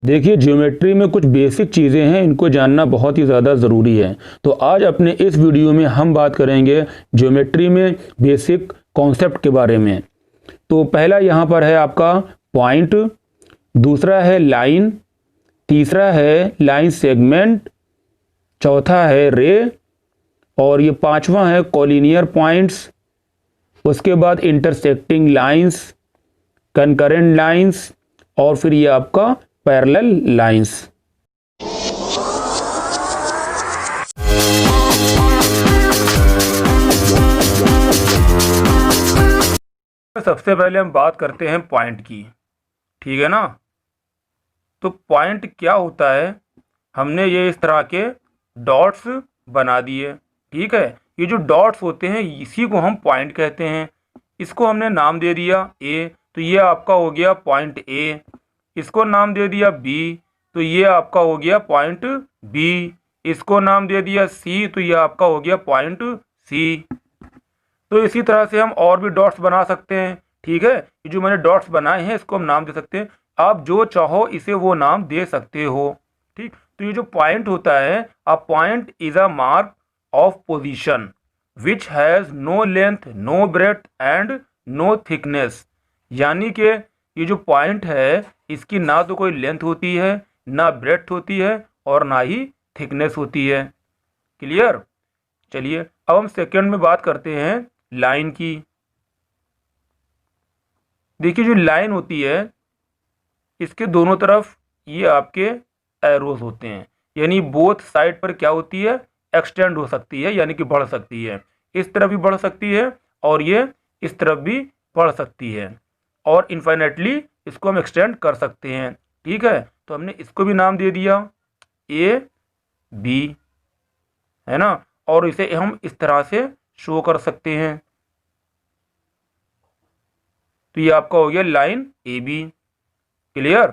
देखिए, ज्योमेट्री में कुछ बेसिक चीज़ें हैं, इनको जानना बहुत ही ज़्यादा ज़रूरी है। तो आज अपने इस वीडियो में हम बात करेंगे ज्योमेट्री में बेसिक कॉन्सेप्ट के बारे में। तो पहला यहाँ पर है आपका पॉइंट, दूसरा है लाइन, तीसरा है लाइन सेगमेंट, चौथा है रे और ये पांचवा है कोलिनियर पॉइंट्स। उसके बाद इंटरसेक्टिंग लाइंस, कंकरेंट लाइंस और फिर ये आपका पैरेलल लाइंस। सबसे पहले हम बात करते हैं पॉइंट की, ठीक है ना। तो पॉइंट क्या होता है, हमने ये इस तरह के डॉट्स बना दिए, ठीक है। ये जो डॉट्स होते हैं इसी को हम पॉइंट कहते हैं। इसको हमने नाम दे दिया ए, तो ये आपका हो गया पॉइंट ए। इसको नाम दे दिया बी, तो ये आपका हो गया पॉइंट बी। इसको नाम दे दिया सी, तो ये आपका हो गया पॉइंट सी। तो इसी तरह से हम और भी डॉट्स बना सकते हैं, ठीक है। ये जो मैंने डॉट्स बनाए हैं इसको हम नाम दे सकते हैं, आप जो चाहो इसे वो नाम दे सकते हो, ठीक। तो ये जो पॉइंट होता है, a point is a mark of position which has no length, no breadth and no thickness. यानी कि ये जो पॉइंट है इसकी ना तो कोई लेंथ होती है, ना ब्रेड्थ होती है और ना ही थिकनेस होती है। क्लियर। चलिए अब हम सेकंड में बात करते हैं लाइन की। देखिए जो लाइन होती है इसके दोनों तरफ ये आपके एरोज होते हैं, यानी बोथ साइड पर क्या होती है, एक्सटेंड हो सकती है, यानी कि बढ़ सकती है। इस तरफ भी बढ़ सकती है और ये इस तरफ भी बढ़ सकती है और इन्फाइनेटली इसको हम एक्सटेंड कर सकते हैं, ठीक है। तो हमने इसको भी नाम दे दिया ए बी, है ना। और इसे हम इस तरह से शो कर सकते हैं। तो ये आपका हो गया लाइन ए बी। क्लियर।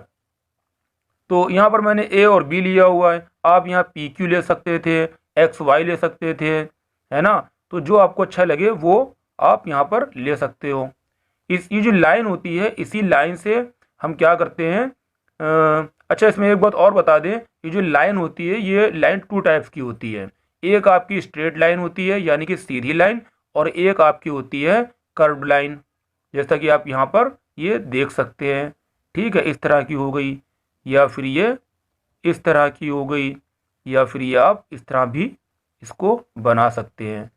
तो यहाँ पर मैंने ए और बी लिया हुआ है, आप यहाँ पी क्यू ले सकते थे, एक्स वाई ले सकते थे, है ना। तो जो आपको अच्छा लगे वो आप यहाँ पर ले सकते हो। ये जो लाइन होती है इसी लाइन से हम क्या करते हैं, अच्छा इसमें एक बात और बता दें, ये जो लाइन होती है ये लाइन टू टाइप्स की होती है। एक आपकी स्ट्रेट लाइन होती है यानी कि सीधी लाइन, और एक आपकी होती है कर्व्ड लाइन, जैसा कि आप यहाँ पर ये देख सकते हैं, ठीक है। इस तरह की हो गई, या फिर ये इस तरह की हो गई, या फिर ये आप इस तरह भी इसको बना सकते हैं।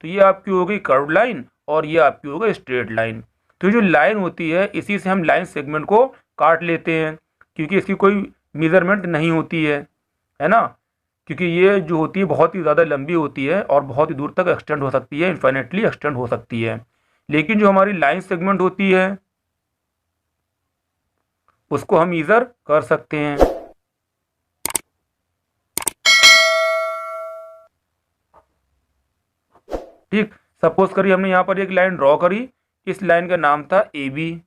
तो ये आपकी हो गई कर्व्ड लाइन और ये आपकी हो गई स्ट्रेट लाइन। तो जो लाइन होती है इसी से हम लाइन सेगमेंट को काट लेते हैं, क्योंकि इसकी कोई मेज़रमेंट नहीं होती है ना। क्योंकि ये जो होती है बहुत ही ज़्यादा लंबी होती है और बहुत ही दूर तक एक्सटेंड हो सकती है, इन्फाइनेटली एक्सटेंड हो सकती है। लेकिन जो हमारी लाइन सेगमेंट होती है उसको हम ईज़र कर सकते हैं। ठीक, सपोज करिए हमने यहाँ पर एक लाइन ड्रॉ करी, इस लाइन का नाम था ए बी।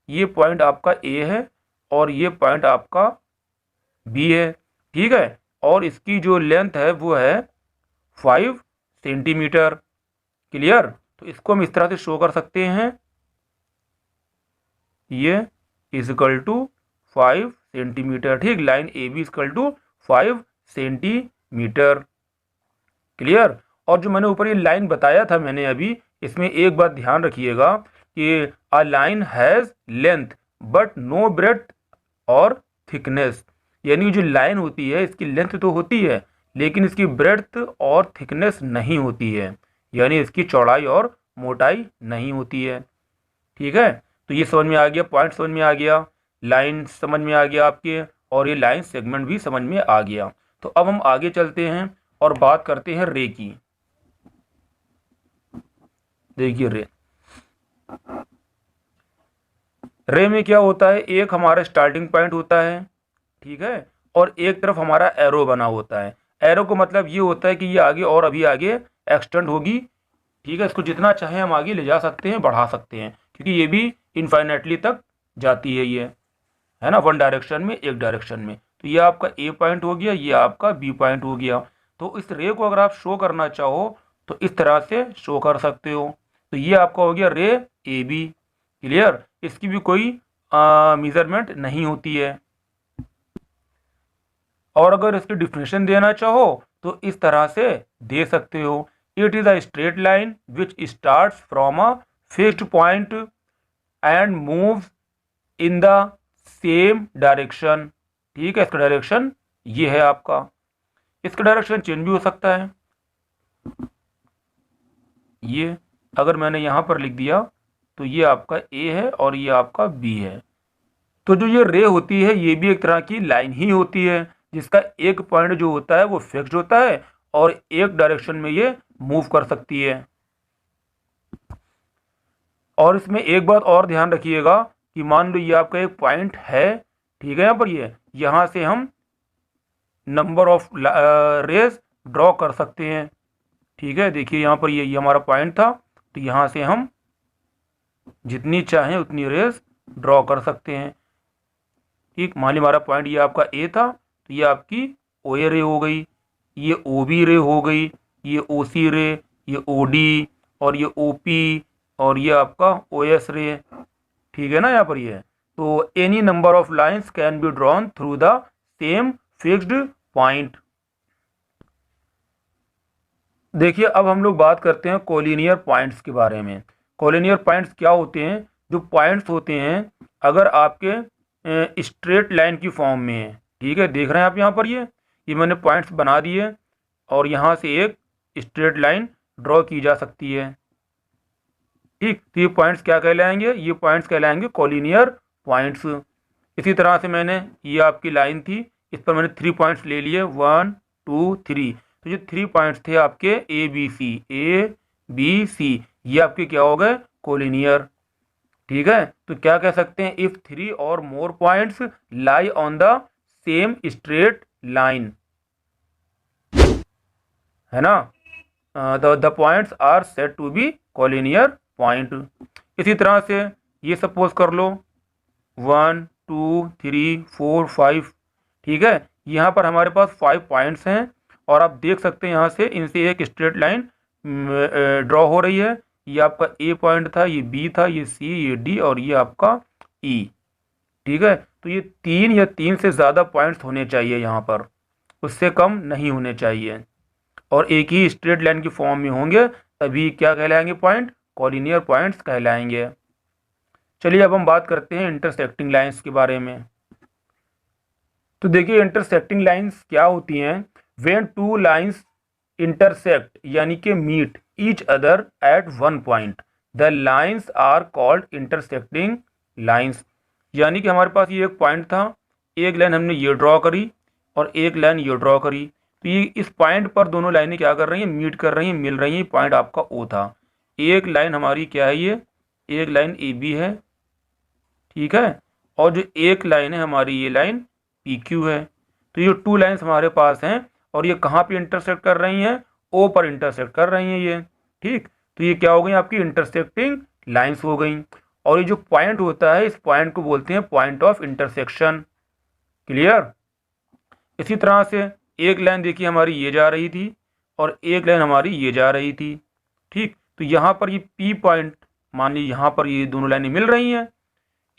ये पॉइंट आपका ए है और ये पॉइंट आपका बी है, ठीक है। और इसकी जो लेंथ है वो है 5 सेंटीमीटर। क्लियर। तो इसको हम इस तरह से शो कर सकते हैं, ये इजकल टू 5 सेंटीमीटर, ठीक। Line A B equal to 5 centimetre. Clear. और जो मैंने ऊपर ये लाइन बताया था मैंने अभी, इसमें एक बात ध्यान रखिएगा कि a line has length but no breadth और थिकनेस। यानी जो लाइन होती है इसकी लेंथ तो होती है लेकिन इसकी ब्रेड्थ और थिकनेस नहीं होती है, यानी इसकी चौड़ाई और मोटाई नहीं होती है, ठीक है। तो ये समझ में आ गया, पॉइंट समझ में आ गया, लाइन समझ में आ गया आपके, और ये लाइन सेगमेंट भी समझ में आ गया। तो अब हम आगे चलते हैं और बात करते हैं रे की। देखिए रे में क्या होता है, एक हमारा स्टार्टिंग पॉइंट होता है, ठीक है, और एक तरफ हमारा एरो बना होता है। एरो को मतलब ये होता है कि ये आगे और अभी आगे एक्सटेंड होगी, ठीक है। इसको जितना चाहे हम आगे ले जा सकते हैं, बढ़ा सकते हैं, क्योंकि ये भी इनफाइनेटली तक जाती है, ये है ना, वन डायरेक्शन में, एक डायरेक्शन में। तो ये आपका ए पॉइंट हो गया, ये आपका बी पॉइंट हो गया। तो इस रे को अगर आप शो करना चाहो तो इस तरह से शो कर सकते हो। तो ये आपका हो गया रे ए बी। क्लियर। इसकी भी कोई मेजरमेंट नहीं होती है। और अगर इसकी डिफिनेशन देना चाहो तो इस तरह से दे सकते हो, it is a straight line which starts from a fixed point and moves in the same direction. ठीक है, इसका डायरेक्शन ये है आपका, इसका डायरेक्शन चेंज भी हो सकता है। ये अगर मैंने यहाँ पर लिख दिया तो ये आपका ए है और ये आपका बी है। तो जो ये रे होती है ये भी एक तरह की लाइन ही होती है, जिसका एक पॉइंट जो होता है वो फिक्स्ड होता है और एक डायरेक्शन में ये मूव कर सकती है। और इसमें एक बात और ध्यान रखिएगा कि मान लो ये आपका एक पॉइंट है, ठीक है, यहाँ पर ये यहाँ से हम नंबर ऑफ रेज ड्रॉ कर सकते हैं। ठीक है, देखिए यहाँ पर ये हमारा पॉइंट था, तो यहाँ से हम जितनी चाहें उतनी रेज ड्रॉ कर सकते हैं। ठीक, मान लीजिए हमारा पॉइंट ये आपका ए था, तो ये आपकी ओ ए रे हो गई, ये ओ बी रे हो गई, ये ओ सी रे, ये ओ डी और ये ओ पी और ये आपका ओ एस रे। ठीक है ना, यहाँ पर ये तो any number of lines can be drawn through the same fixed point. देखिए अब हम लोग बात करते हैं कोलिनियर पॉइंट्स के बारे में। कोलिनियर पॉइंट्स क्या होते हैं? जो पॉइंट्स होते हैं अगर आपके स्ट्रेट लाइन की फॉर्म में है, ठीक है, देख रहे हैं आप यहाँ पर ये मैंने पॉइंट्स बना दिए और यहाँ से एक स्ट्रेट लाइन ड्रॉ की जा सकती है। ठीक, तो ये पॉइंट्स क्या कहलाएंगे? ये पॉइंट्स कहलाएंगे कोलिनियर पॉइंट्स। इसी तरह से मैंने ये आपकी लाइन थी, इस पर मैंने 3 पॉइंट्स ले लिए, 1 2 3। तो जो 3 पॉइंट्स थे आपके ए बी सी, ये आपके क्या हो गए? कोलिनियर। ठीक है, तो क्या कह सकते हैं? इफ 3 और more points lie on the same straight line, है ना, the points are said to be collinear point. इसी तरह से ये सपोज कर लो 1 2 3 4 5। ठीक है, यहाँ पर हमारे पास 5 पॉइंट्स हैं और आप देख सकते हैं यहाँ से इनसे एक स्ट्रेट लाइन ड्रॉ हो रही है। ये आपका ए पॉइंट था, ये बी था, ये सी, ये डी और ये आपका ई। ठीक है, तो ये 3 या 3 से ज़्यादा पॉइंट्स होने चाहिए यहाँ पर, उससे कम नहीं होने चाहिए और एक ही स्ट्रेट लाइन की फॉर्म में होंगे, तभी क्या कहलाएंगे? पॉइंट कोलिनियर पॉइंट्स कहलाएंगे। चलिए अब हम बात करते हैं इंटरसेक्टिंग लाइंस के बारे में। तो देखिए इंटरसेक्टिंग लाइंस क्या होती हैं? व्हेन टू लाइंस इंटरसेक्ट यानी कि meet each other at one point, the lines are called intersecting lines. यानी कि हमारे पास ये एक पॉइंट था, एक लाइन हमने ये ड्रॉ करी और एक लाइन ये ड्रॉ करी, तो ये इस पॉइंट पर दोनों लाइनें क्या कर रही हैं? मीट कर रही हैं, मिल रही हैं। पॉइंट आपका ओ था, एक लाइन हमारी क्या है? ये एक लाइन ए बी है, ठीक है, और जो एक लाइन है हमारी ये लाइन पी क्यू है। तो ये 2 लाइन्स हमारे पास हैं और ये कहाँ पे इंटरसेक्ट कर रही हैं? ओ पर इंटरसेक्ट कर रही हैं ये। ठीक, तो ये क्या हो गई? आपकी इंटरसेक्टिंग लाइन्स हो गई। और ये जो पॉइंट होता है इस पॉइंट को बोलते हैं पॉइंट ऑफ इंटरसेक्शन। क्लियर? इसी तरह से एक लाइन देखिए हमारी ये जा रही थी और एक लाइन हमारी ये जा रही थी। ठीक, तो यहाँ पर ये पी पॉइंट, मान लीजिए यहाँ पर ये दोनों लाइनें मिल रही हैं,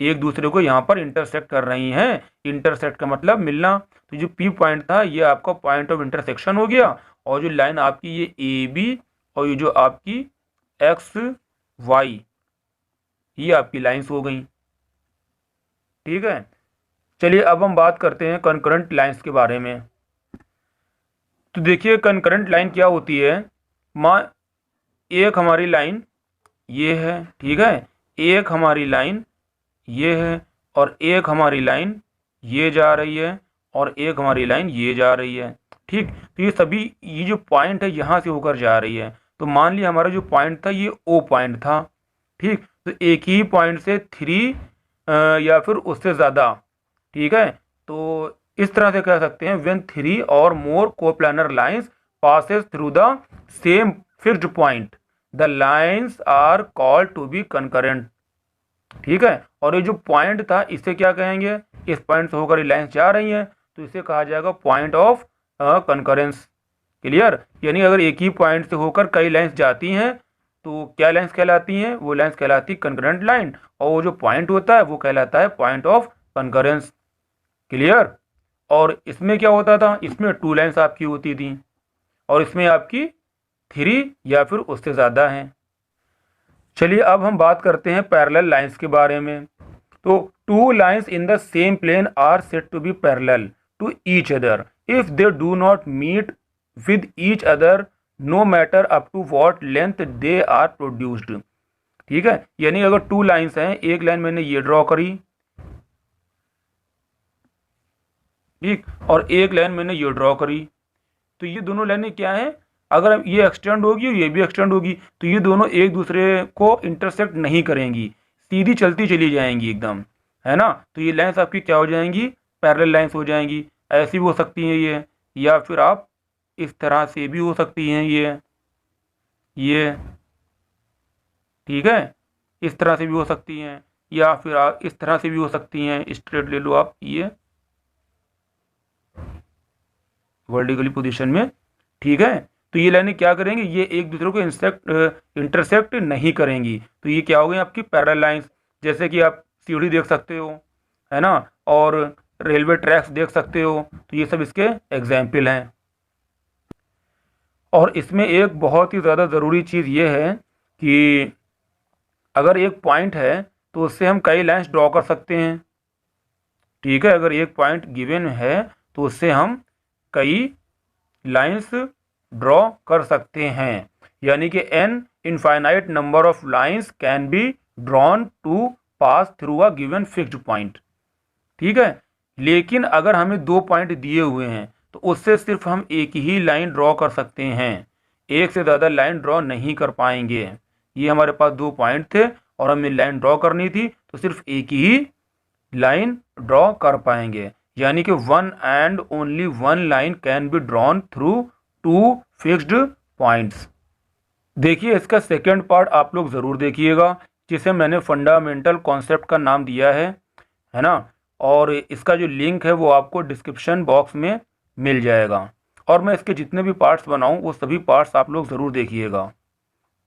एक दूसरे को यहाँ पर इंटरसेक्ट कर रही हैं। इंटरसेक्ट का मतलब मिलना। तो जो पी पॉइंट था ये आपका पॉइंट ऑफ इंटरसेक्शन हो गया और जो लाइन आपकी ये ए बी और ये जो आपकी एक्स वाई, ये आपकी लाइंस हो गई। ठीक है, चलिए अब हम बात करते हैं कंकरेंट लाइंस के बारे में। तो देखिए कंकरेंट लाइन क्या होती है? मान एक हमारी लाइन ये है, ठीक है, एक हमारी लाइन ये है और एक हमारी लाइन ये जा रही है और एक हमारी लाइन ये जा रही है। ठीक, तो ये सभी ये जो पॉइंट है यहाँ से होकर जा रही है। तो मान लिया हमारा जो पॉइंट था ये ओ पॉइंट था। ठीक, तो एक ही पॉइंट से 3 या फिर उससे ज़्यादा, ठीक है, तो इस तरह से कह सकते हैं व्हेन 3 और more coplanar lines passes through the same fixed point, the lines are called to be concurrent. ठीक है, और ये जो पॉइंट था इसे क्या कहेंगे? इस पॉइंट से होकर ये लाइंस जा रही हैं तो इसे कहा जाएगा पॉइंट ऑफ कंकरेंस। क्लियर? यानी अगर एक ही पॉइंट से होकर कई लाइंस जाती हैं तो क्या लाइंस कहलाती हैं? वो लाइंस कहलाती कंकरेंट लाइन और वो जो पॉइंट होता है वो कहलाता है पॉइंट ऑफ कंकरेंस। क्लियर? और इसमें क्या होता था, इसमें 2 लाइन्स आपकी होती थी और इसमें आपकी 3 या फिर उससे ज़्यादा हैं। चलिए अब हम बात करते हैं पैरेलल लाइंस के बारे में। तो 2 lines in the same plane are said to be parallel to each other if they do not meet with each other no matter up to what length they are produced. ठीक है, यानी अगर 2 lines हैं, एक line मैंने ये draw करी, ठीक, और एक लाइन मैंने ये ड्रॉ करी, तो ये दोनों लाइनें क्या हैं, अगर ये एक्सटेंड होगी और ये भी एक्सटेंड होगी तो ये दोनों एक दूसरे को इंटरसेक्ट नहीं करेंगी, सीधी चलती चली जाएंगी एकदम, है ना। तो ये लाइंस आपकी क्या हो जाएंगी, पैरेलल लाइंस हो जाएंगी। ऐसी भी हो सकती हैं ये, या फिर आप इस तरह से भी हो सकती हैं ये ठीक है, इस तरह से भी हो सकती हैं, या फिर आप इस तरह से भी हो सकती हैं, स्ट्रेट ले लो आप ये वर्टिकली पोजीशन में। ठीक है, तो ये लाइनें क्या करेंगी, ये एक दूसरे को इंटरसेक्ट नहीं करेंगी, तो ये क्या हो गई आपकी पैरेलल लाइंस। जैसे कि आप सीढ़ी देख सकते हो, है ना, और रेलवे ट्रैक्स देख सकते हो, तो ये सब इसके एग्जाम्पल हैं। और इसमें एक बहुत ही ज़्यादा ज़रूरी चीज़ ये है कि अगर एक पॉइंट है तो उससे हम कई लाइंस ड्रॉ कर सकते हैं। ठीक है, अगर एक पॉइंट गिवन है तो उससे हम कई लाइंस ड्रॉ कर सकते हैं, यानी कि an infinite number of lines can be drawn to pass through a given fixed point. ठीक है, लेकिन अगर हमें 2 पॉइंट दिए हुए हैं तो उससे सिर्फ हम एक ही लाइन ड्रॉ कर सकते हैं, एक से ज़्यादा लाइन ड्रॉ नहीं कर पाएंगे। ये हमारे पास 2 पॉइंट थे और हमें लाइन ड्रॉ करनी थी, तो सिर्फ एक ही लाइन ड्रॉ कर पाएंगे, यानी कि 1 and only 1 line can be drawn through 2 fixed points. देखिए इसका सेकेंड पार्ट आप लोग ज़रूर देखिएगा, जिसे मैंने फंडामेंटल कॉन्सेप्ट का नाम दिया है ना, और इसका जो लिंक है वो आपको डिस्क्रिप्शन बॉक्स में मिल जाएगा। और मैं इसके जितने भी पार्ट्स बनाऊं वो सभी पार्ट्स आप लोग ज़रूर देखिएगा।